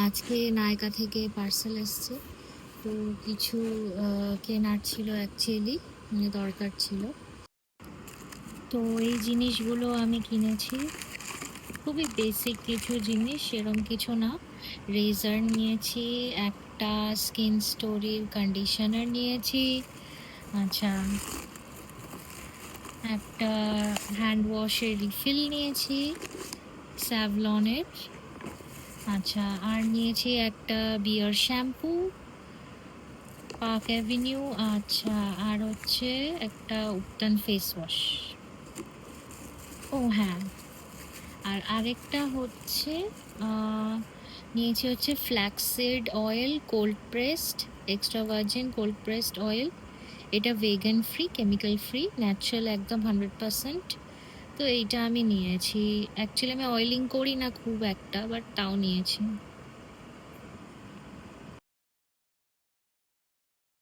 আজকে নায়কা থেকে পার্সেল এসছে, তো কিছু কেনার ছিল অ্যাকচুয়ালি, মানে দরকার ছিল। তো এই জিনিসগুলো আমি কিনেছি, খুবই বেসিক কিছু জিনিস, সেরকম কিছু না। রেজার নিয়েছি, একটা স্কিন স্টোরির কন্ডিশনার নিয়েছি, আচ্ছা একটা হ্যান্ড ওয়াশের রিফিল নিয়েছি স্যাভলনের, আচ্ছা আর নিয়েছি একটা বিয়ার শ্যাম্পু পার্ক অ্যাভিনিউ, আচ্ছা আর হচ্ছে একটা উত্তান ফেস ওয়াশ। ও হ্যাঁ, আর আরেকটা হচ্ছে নিয়েছি হচ্ছে flaxseed oil, cold pressed, extra virgin cold pressed oil. এটা vegan free, chemical free, natural একদম 100%। তো এইটা আমি নিয়েছি। অ্যাকচুয়ালি আমি অয়েলিং করি না খুব একটা, বাট তাও নিয়েছি।